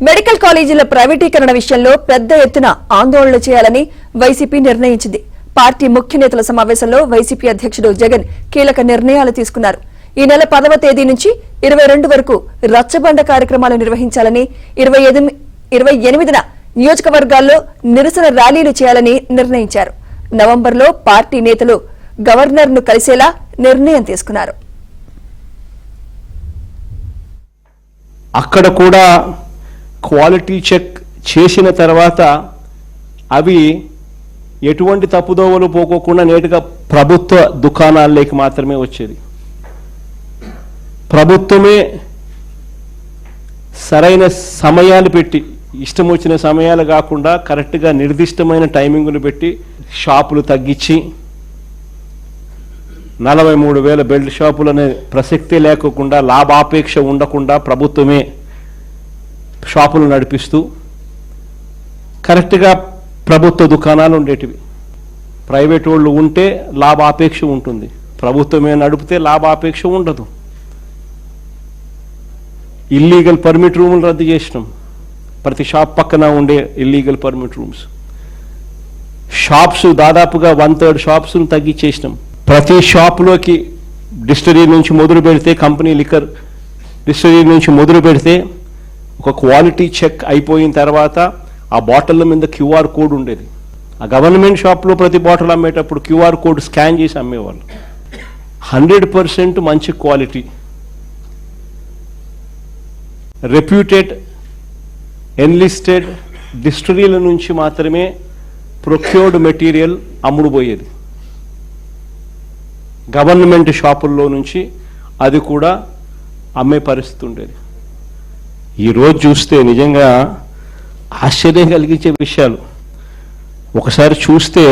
Medical కాలేజీల ప్రైవేటీకరణ విషయంలో పెద్ద ఎత్తున ఆందోళనలు చేయాలని వైసీపీ నిర్ణయించింది. పార్టీ ముఖ్య నేతల సమావేశంలో వైసీపీ అధ్యక్షుడు జగన్ కీలక నిర్ణయాలు తీసుకున్నారు. ఈ నెల 10వ తేదీ నుంచి 22 వరకు రచ్చబండ కార్యక్రమాలు నిర్వహించాలని, 28న నియోజకవర్గాల్లో నిరసన ర్యాలీలు చేయాలని నిర్ణయించారు. నవంబర్లో పార్టీ నేతలు గవర్నర్ను కలిసేలా నిర్ణయం తీసుకున్నారు. అక్కడ కూడా క్వాలిటీ చెక్ చేసిన తర్వాత అవి ఎటువంటి తప్పుదోవలు పోకోకుండా నేరుగా ప్రభుత్వ దుకాణాల్లోకి మాత్రమే వచ్చేది. ప్రభుత్వమే సరైన సమయాలు పెట్టి, ఇష్టం వచ్చిన సమయాలు కాకుండా కరెక్ట్గా నిర్దిష్టమైన టైమింగులు పెట్టి షాపులు తగ్గించి 43,000 బెల్ట్ షాపులు అనే ప్రసక్తే లేకుండా, లాభాపేక్ష ఉండకుండా ప్రభుత్వమే షాపులు నడిపిస్తూ కరెక్ట్గా ప్రభుత్వ దుకాణాలు ఉండేటివి. ప్రైవేట్ వాళ్ళు ఉంటే లాభాపేక్ష ఉంటుంది, ప్రభుత్వమే నడిపితే లాభాపేక్ష ఉండదు. ఇల్లీగల్ పర్మిట్ రూములు రద్దు చేసినాం. ప్రతి షాప్ పక్కన ఉండే ఇల్లీగల్ పర్మిట్ రూమ్స్. షాప్స్ దాదాపుగా 1/3 షాప్స్ను తగ్గించేసినాం. ప్రతి షాప్లోకి డిస్టరీ నుంచి మొదలు పెడితే, కంపెనీ లిక్కర్ డిస్టరీ నుంచి మొదలు పెడితే ఒక క్వాలిటీ చెక్ అయిపోయిన తర్వాత ఆ బాటిల్ మీద క్యూఆర్ కోడ్ ఉండేది. ఆ గవర్నమెంట్ షాప్లో ప్రతి బాటిల్ అమ్మేటప్పుడు క్యూఆర్ కోడ్ స్కాన్ చేసి అమ్మేవాళ్ళు. 100% మంచి క్వాలిటీ, రెప్యూటెడ్ ఎన్లిస్టెడ్ డిస్టరీల నుంచి మాత్రమే ప్రొక్యూర్డ్ మెటీరియల్ అమ్ముడుపోయేది. గవర్నమెంట్ షాపుల్లో నుంచి అది కూడా అమ్మే పరిస్థితి ఉండేది. ఈరోజు చూస్తే నిజంగా ఆశ్చర్యం కలిగించే విషయాలు. ఒకసారి చూస్తే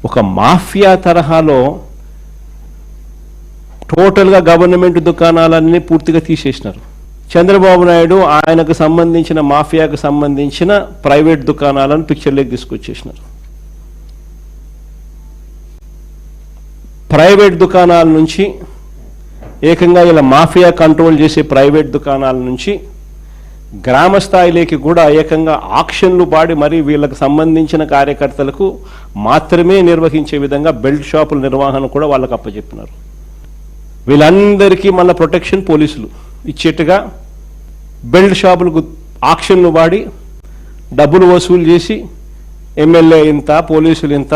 ఒక మాఫియా తరహాలో టోటల్గా గవర్నమెంట్ దుకాణాలన్నీ పూర్తిగా తీసేసినారు. చంద్రబాబు నాయుడు ఆయనకు సంబంధించిన మాఫియాకు సంబంధించిన ప్రైవేట్ దుకాణాలను పిక్చర్లోకి తీసుకొచ్చేసినారు. ప్రైవేట్ దుకాణాల నుంచి ఏకంగా ఇలా మాఫియా కంట్రోల్ చేసే ప్రైవేట్ దుకాణాల నుంచి గ్రామ స్థాయిలోకి కూడా ఏకంగా ఆక్షన్లు పాడి మరీ వీళ్ళకు సంబంధించిన కార్యకర్తలకు మాత్రమే నిర్వహించే విధంగా బెల్ట్ షాపుల నిర్వహణ కూడా వాళ్ళకు అప్పచెప్పినారు. వీళ్ళందరికీ మళ్ళీ ప్రొటెక్షన్ పోలీసులు ఇచ్చేట్టుగా బెల్ట్ షాపులకు ఆక్షన్లు పాడి డబ్బులు వసూలు చేసి ఎమ్మెల్యే ఇంత, పోలీసులు ఇంత,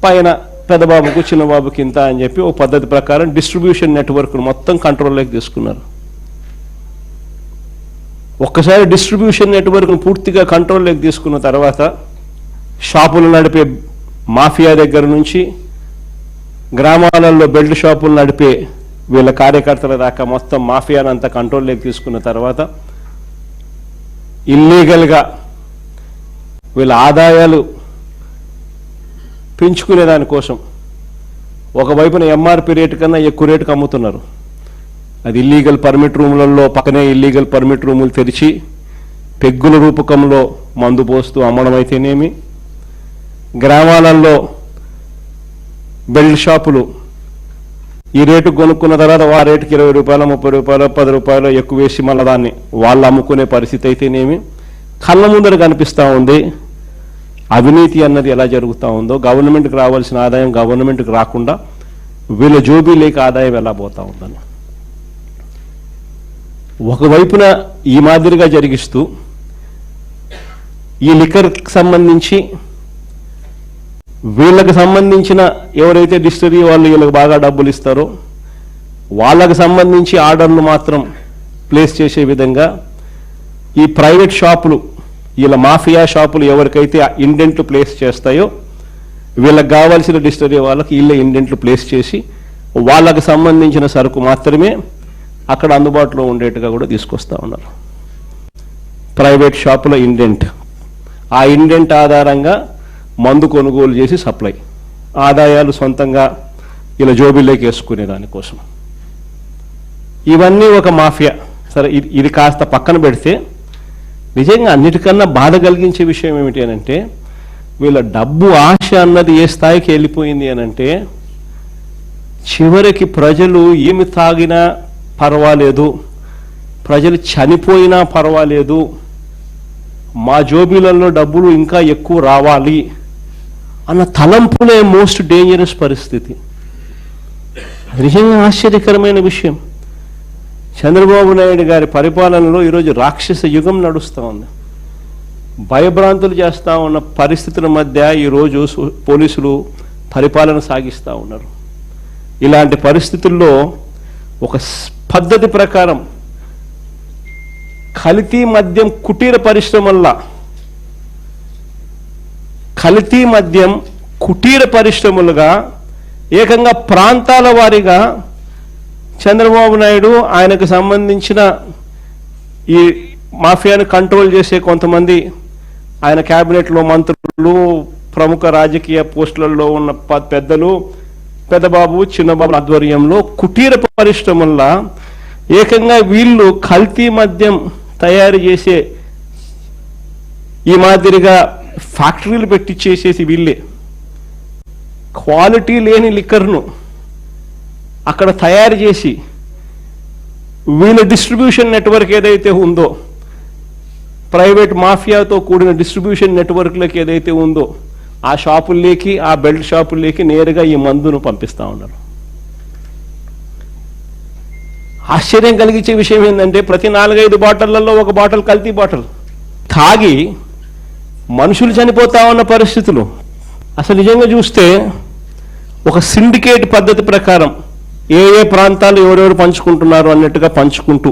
పైన పెద్దబాబుకు చిన్నబాబుకి ఇంత అని చెప్పి ఓ పద్ధతి ప్రకారం డిస్ట్రిబ్యూషన్ నెట్వర్క్ను మొత్తం కంట్రోల్లోకి తీసుకున్నారు. ఒక్కసారి డిస్ట్రిబ్యూషన్ నెట్వర్క్ను పూర్తిగా కంట్రోల్లోకి తీసుకున్న తర్వాత షాపులు నడిపే మాఫియా దగ్గర నుంచి గ్రామాలలో బెల్ట్ షాపులు నడిపే వీళ్ళ కార్యకర్తల దాకా మొత్తం మాఫియాను అంతా కంట్రోల్లోకి తీసుకున్న తర్వాత ఇల్లీగల్గా వీళ్ళ ఆదాయాలు పెంచుకునే దానికోసం ఒకవైపున ఎంఆర్పి రేటు కన్నా ఎక్కువ రేటుకు అమ్ముతున్నారు. అది ఇల్లీగల్ పర్మిట్ రూములలో పక్కనే ఇల్లీగల్ పర్మిట్ రూములు తెరిచి పెగ్గుల రూపకంలో మందు పోస్తూ అమ్మడం అయితేనేమి, గ్రామాలలో బెల్ట్ షాపులు ఈ రేటుకు కొనుక్కున్న తర్వాత ఆ రేటుకి 20 రూపాయలు, 30 రూపాయలు, 10 రూపాయలు ఎక్కువ వేసి మళ్ళీ దాన్ని వాళ్ళు అమ్ముకునే పరిస్థితి అయితేనేమి కళ్ళ ముందర కనిపిస్తూ ఉంది. అవినీతి అన్నది ఎలా జరుగుతూ ఉందో, గవర్నమెంట్కి రావాల్సిన ఆదాయం గవర్నమెంట్కి రాకుండా వీళ్ళ జోబీలేకి ఆదాయం ఎలా పోతూ ఉందని ఒకవైపున ఈ మాదిరిగా జరిగిస్తూ ఈ లిక్కర్కి సంబంధించి వీళ్ళకి సంబంధించిన ఎవరైతే డిస్టరీ వాళ్ళు వీళ్ళకి బాగా డబ్బులు ఇస్తారో వాళ్ళకి సంబంధించి ఆర్డర్లు మాత్రం ప్లేస్ చేసే విధంగా ఈ ప్రైవేట్ షాపులు, వీళ్ళ మాఫియా షాపులు ఎవరికైతే ఇండెంట్లు ప్లేస్ చేస్తాయో వీళ్ళకి కావాల్సిన డిస్టరీ వాళ్ళకి వీళ్ళ ఇండెంట్లు ప్లేస్ చేసి వాళ్ళకి సంబంధించిన సరుకు మాత్రమే అక్కడ అందుబాటులో ఉండేట్టుగా కూడా తీసుకొస్తా ఉన్నారు. ప్రైవేట్ షాపుల ఇండెంట్, ఆ ఇండెంట్ ఆధారంగా మందు కొనుగోలు చేసి సప్లై, ఆదాయాలు సొంతంగా ఇలా జోబీలోకి వేసుకునే దానికోసం. ఇవన్నీ ఒక మాఫియా. సరే, ఇది కాస్త పక్కన పెడితే నిజంగా అన్నిటికన్నా బాధ కలిగించే విషయం ఏమిటి అనంటే వీళ్ళ డబ్బు ఆశ అన్నది ఏ స్థాయికి వెళ్ళిపోయింది అనంటే చివరికి ప్రజలు ఏమి తాగినా పర్వాలేదు, ప్రజలు చనిపోయినా పర్వాలేదు, మా జోబీలలో డబ్బులు ఇంకా ఎక్కువ రావాలి అన్న తలంపులే మోస్ట్ డేంజరస్ పరిస్థితి. నిజంగా ఆశ్చర్యకరమైన విషయం. చంద్రబాబు నాయుడు గారి పరిపాలనలో ఈరోజు రాక్షస యుగం నడుస్తూ ఉంది. భయభ్రాంతులు చేస్తూ ఉన్న పరిస్థితుల మధ్య ఈరోజు పోలీసులు పరిపాలన సాగిస్తూ ఉన్నారు. ఇలాంటి పరిస్థితుల్లో ఒక పద్ధతి ప్రకారం కల్తీ మద్యం కుటీర పరిశ్రమల్లా, కల్తీ మద్యం కుటీర పరిశ్రమలుగా ఏకంగా ప్రాంతాల వారీగా చంద్రబాబు నాయుడు ఆయనకు సంబంధించిన ఈ మాఫియాను కంట్రోల్ చేసే కొంతమంది ఆయన క్యాబినెట్లో మంత్రులు, ప్రముఖ రాజకీయ పోస్టులలో ఉన్న పెద్దలు, పెద్దబాబు చిన్నబాబు ఆధ్వర్యంలో కుటీర పరిశ్రమల్లా ఏకంగా వీళ్ళు కల్తీ మద్యం తయారు చేసే ఈ మాదిరిగా ఫ్యాక్టరీలు పెట్టి చేసేసి వీళ్ళే క్వాలిటీ లేని లిక్కర్ను అక్కడ తయారు చేసి వీళ్ళ డిస్ట్రిబ్యూషన్ నెట్వర్క్ ఏదైతే ఉందో, ప్రైవేట్ మాఫియాతో కూడిన డిస్ట్రిబ్యూషన్ నెట్వర్క్లకి ఏదైతే ఉందో ఆ షాపుల్లోకి, ఆ బెల్ట్ షాపుల్లోకి నేరుగా ఈ మందును పంపిస్తూ ఉన్నారు. ఆశ్చర్యం కలిగించే విషయం ఏంటంటే ప్రతి 4-5 బాటిళ్లలో ఒక బాటిల్ కల్తీ బాటిల్ తాగి మనుషులు చనిపోతా ఉన్న పరిస్థితులు. అసలు నిజంగా చూస్తే ఒక సిండికేట్ పద్ధతి ప్రకారం ఏ ప్రాంతాలు ఎవరెవరు పంచుకుంటున్నారు అన్నట్టుగా పంచుకుంటూ